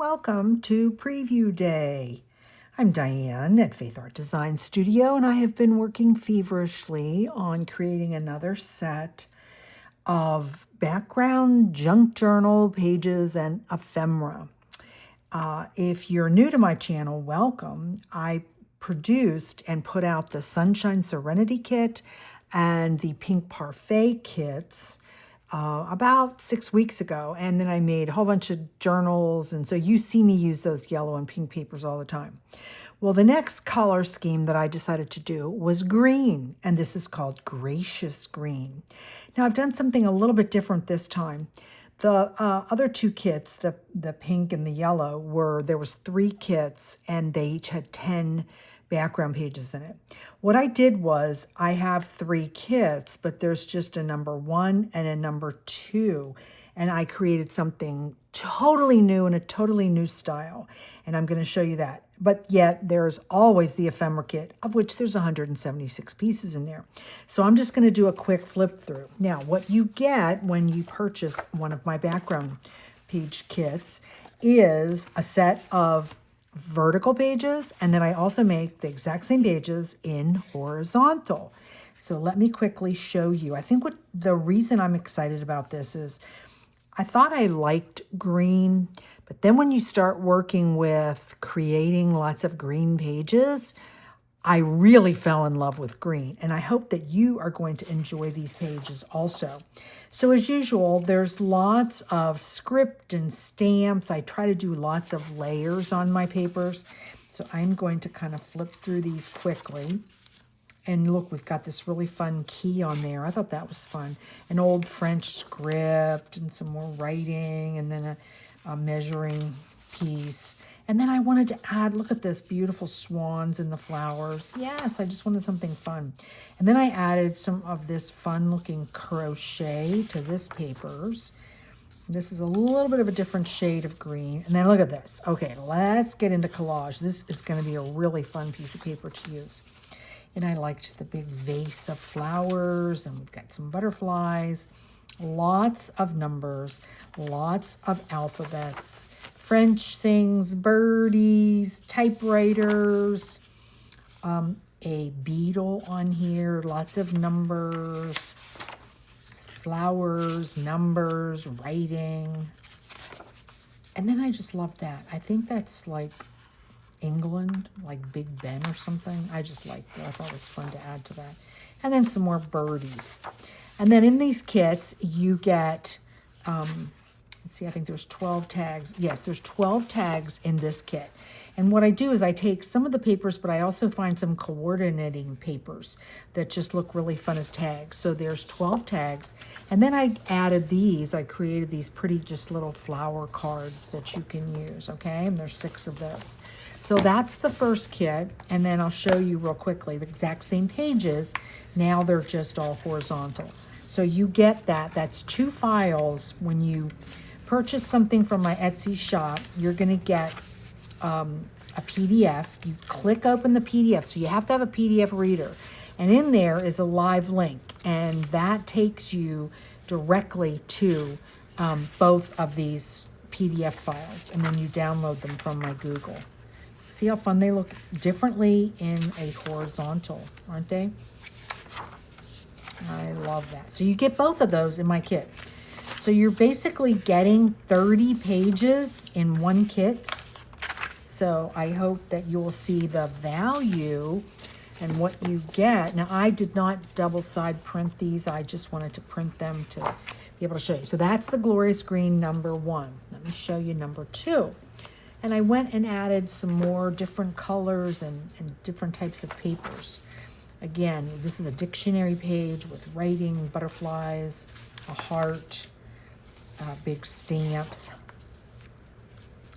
Welcome to Preview Day. I'm Diane at Faithart Design Studio, and I have been working feverishly on creating another set of background junk journal pages and ephemera. If you're new to my channel, welcome. I produced and put out the Sunshine Serenity kit and the Pink Parfait kits about 6 weeks ago, and then I made a whole bunch of journals, and so you see me use those yellow and pink papers all the time. Well, the next color scheme that I decided to do was green, and this is called Gracious Green. Now, I've done something a little bit different this time. The other two kits, the pink and the yellow, there was 3 kits, and they each had 10 background pages in it. What I did was I have 3 kits, but there's just a number 1 and a number 2. And I created something totally new in a totally new style. And I'm going to show you that. But yet there's always the ephemera kit, of which there's 176 pieces in there. So I'm just going to do a quick flip through. Now, what you get when you purchase one of my background page kits is a set of vertical pages, and then I also make the exact same pages in horizontal. So let me quickly show you. I think the reason I'm excited about this is I thought I liked green, but then when you start working with creating lots of green pages, I really fell in love with green, and I hope that you are going to enjoy these pages also. So as usual, there's lots of script and stamps. I try to do lots of layers on my papers. So I'm going to kind of flip through these quickly. And look, we've got this really fun key on there. I thought that was fun. An old French script and some more writing, and then a measuring piece. And then I wanted to add, look at this, beautiful swans and the flowers. Yes, I just wanted something fun. And then I added some of this fun-looking crochet to this papers. This is a little bit of a different shade of green. And then look at this. Okay, let's get into collage. This is going to be a really fun piece of paper to use. And I liked the big vase of flowers, and we've got some butterflies, lots of numbers, lots of alphabets, French things, birdies, typewriters, a beetle on here, lots of numbers, flowers, numbers, writing. And then I just love that. I think that's like England, like Big Ben or something. I just liked it. I thought it was fun to add to that. And then some more birdies. And then in these kits, you get, let's see, I think there's 12 tags. Yes, there's 12 tags in this kit. And what I do is I take some of the papers, but I also find some coordinating papers that just look really fun as tags. So there's 12 tags. And then I added these. I created these pretty just little flower cards that you can use, okay? And there's 6 of those. So that's the first kit. And then I'll show you real quickly the exact same pages. Now they're just all horizontal. So you get that. That's 2 files. When you purchase something from my Etsy shop, you're going to get a PDF. You click open the PDF. So you have to have a PDF reader. And in there is a live link. And that takes you directly to both of these PDF files. And then you download them from my Google. See how fun they look differently in a horizontal, aren't they? I love that. So you get both of those in my kit. So you're basically getting 30 pages in one kit. So I hope that you'll see the value and what you get. Now, I did not double side print these. I just wanted to print them to be able to show you. So that's the Glorious Green number 1. Let me show you number 2. And I went and added some more different colors and different types of papers. Again, this is a dictionary page with writing, butterflies, a heart, big stamps.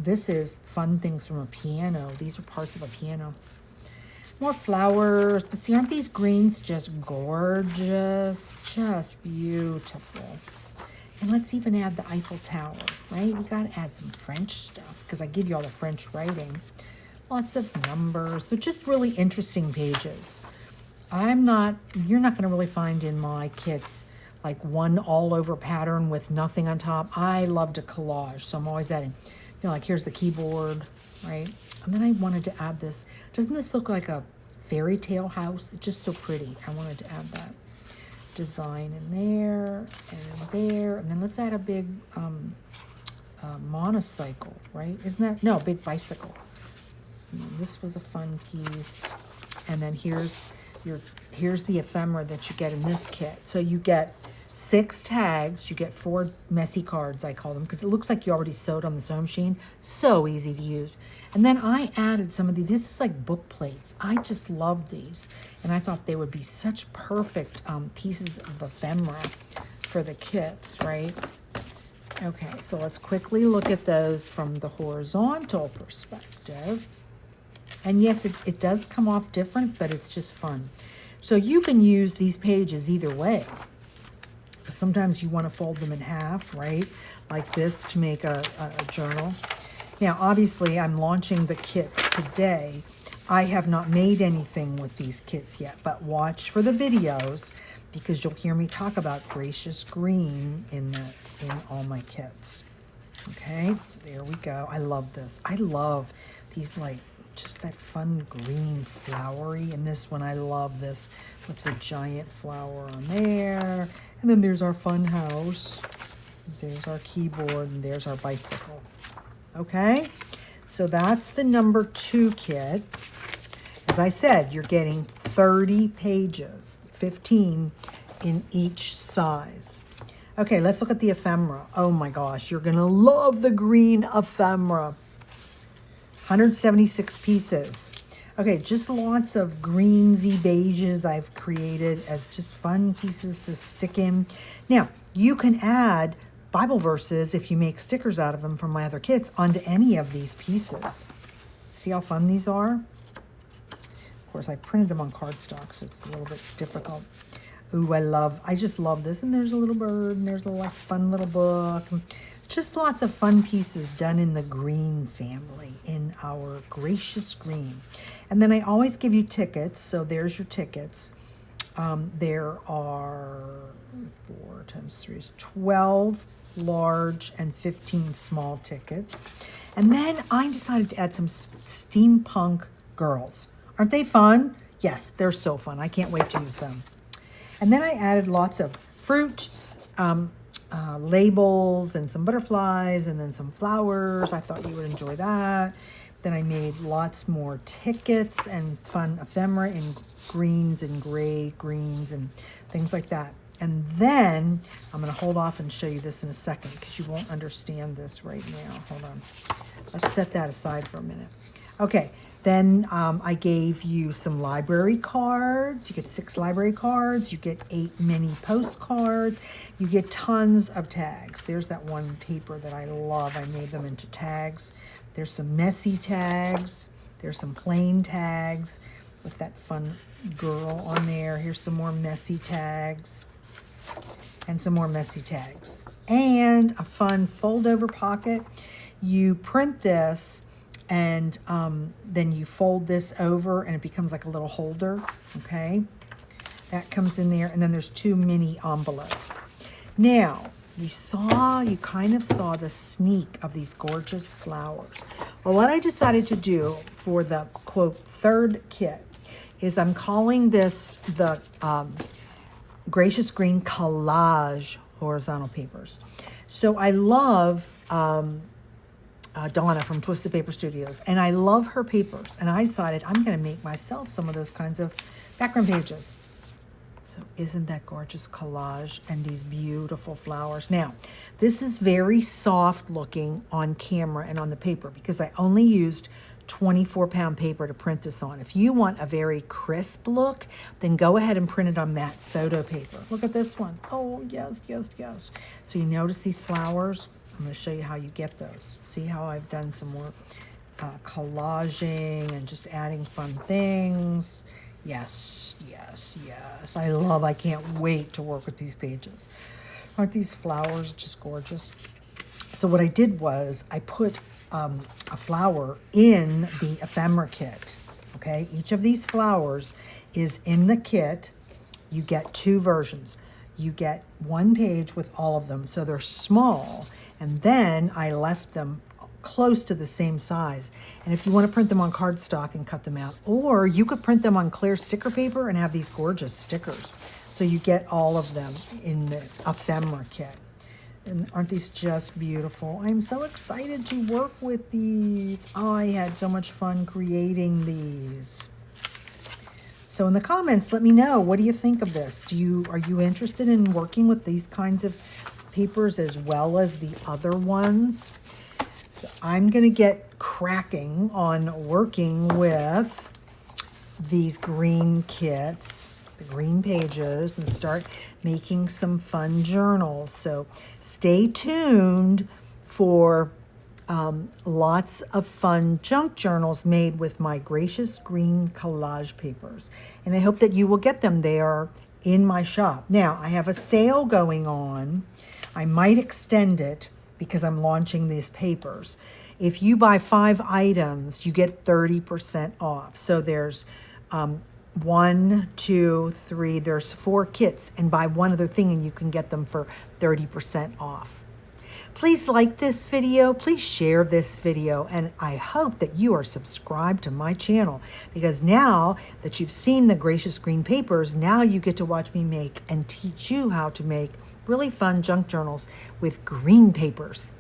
This is fun things from a piano. These are parts of a piano. More flowers. But see, aren't these greens just gorgeous? Just beautiful. And let's even add the Eiffel Tower, right? We got to add some French stuff because I give you all the French writing. Lots of numbers. They're just really interesting pages. You're not going to really find in my kits like one all over pattern with nothing on top. I love to collage, so I'm always adding know, like here's the keyboard, right? And then I wanted to add this. Doesn't this look like a fairy tale house? It's just so pretty. I wanted to add that design in there and there. And then let's add a big monocycle, right? Isn't that, no, big bicycle. And this was a fun piece. And then here's the ephemera that you get in this kit. So you get 6 tags, you get 4 messy cards, I call them, because it looks like you already sewed on the sewing machine. So easy to use. And then I added some of these. This is like book plates. I just love these. And I thought they would be such perfect pieces of ephemera for the kits, right? Okay, so let's quickly look at those from the horizontal perspective. And yes, it does come off different, but it's just fun. So you can use these pages either way. Sometimes you want to fold them in half, right? Like this to make a journal. Now, obviously, I'm launching the kits today. I have not made anything with these kits yet, but watch for the videos because you'll hear me talk about gracious green in all my kits. Okay, so there we go. I love this. I love these, like, just that fun green flowery. And this one, I love this with the giant flower on there. And then there's our fun house. There's our keyboard, and there's our bicycle. Okay, so that's the number 2 kit. As I said, you're getting 30 pages, 15 in each size. Okay, let's look at the ephemera. Oh my gosh, you're gonna love the green ephemera. 176 pieces. Okay, just lots of greensy beiges I've created as just fun pieces to stick in. Now, you can add Bible verses if you make stickers out of them from my other kits onto any of these pieces. See how fun these are? Of course, I printed them on cardstock, so it's a little bit difficult. Ooh, I just love this. And there's a little bird, and there's a like fun little book. Just lots of fun pieces done in the green family, in our gracious green. And then I always give you tickets, so there's your tickets. There are 4 times 3 is 12 large and 15 small tickets. And then I decided to add some steampunk girls. Aren't they fun? Yes, they're so fun. I can't wait to use them. And then I added lots of fruit, labels, and some butterflies, and then some flowers. I thought you would enjoy that. Then I made lots more tickets and fun ephemera in greens and gray greens and things like that. And then I'm going to hold off and show you this in a second because you won't understand this right now. Hold on. Let's set that aside for a minute. Okay. Then I gave you some library cards. You get 6 library cards. You get 8 mini postcards. You get tons of tags. There's that one paper that I love. I made them into tags. There's some messy tags. There's some plain tags with that fun girl on there. Here's some more messy tags. And some more messy tags. And a fun fold-over pocket. You print this, and then you fold this over and it becomes like a little holder, okay? That comes in there, and then there's 2 mini envelopes. Now, you kind of saw the sneak of these gorgeous flowers. Well, what I decided to do for the, quote, 3rd kit is I'm calling this the Gracious Green Collage horizontal papers. So I love Donna from Twisted Paper Studios, and I love her papers, and I decided I'm going to make myself some of those kinds of background pages. So isn't that gorgeous collage and these beautiful flowers? Now, this is very soft looking on camera and on the paper because I only used 24-pound paper to print this on. If you want a very crisp look, then go ahead and print it on matte photo paper. Look at this one. Oh, yes, yes, yes. So you notice these flowers? I'm going to show you how you get those. See how I've done some more collaging and just adding fun things. Yes, yes, yes. I can't wait to work with these pages. Aren't these flowers just gorgeous? So what I did was I put a flower in the ephemera kit, okay? Each of these flowers is in the kit. You get 2 versions. You get 1 page with all of them, so they're small, and then I left them close to the same size. And if you want to print them on cardstock and cut them out, or you could print them on clear sticker paper and have these gorgeous stickers. So you get all of them in the ephemera kit. And aren't these just beautiful? I'm so excited to work with these. I had so much fun creating these. So in the comments, let me know, what do you think of this? Are you interested in working with these kinds of papers as well as the other ones? So I'm going to get cracking on working with these green kits, the green pages, and start making some fun journals. So stay tuned for lots of fun junk journals made with my gracious green collage papers. And I hope that you will get them. They are in my shop. Now, I have a sale going on. I might extend it because I'm launching these papers. If you buy 5 items, you get 30% off. So there's 1, 2, 3, there's 4 kits, and buy one other thing and you can get them for 30% off. Please like this video, please share this video, and I hope that you are subscribed to my channel, because now that you've seen the gracious green papers, now you get to watch me make and teach you how to make really fun junk journals with green papers.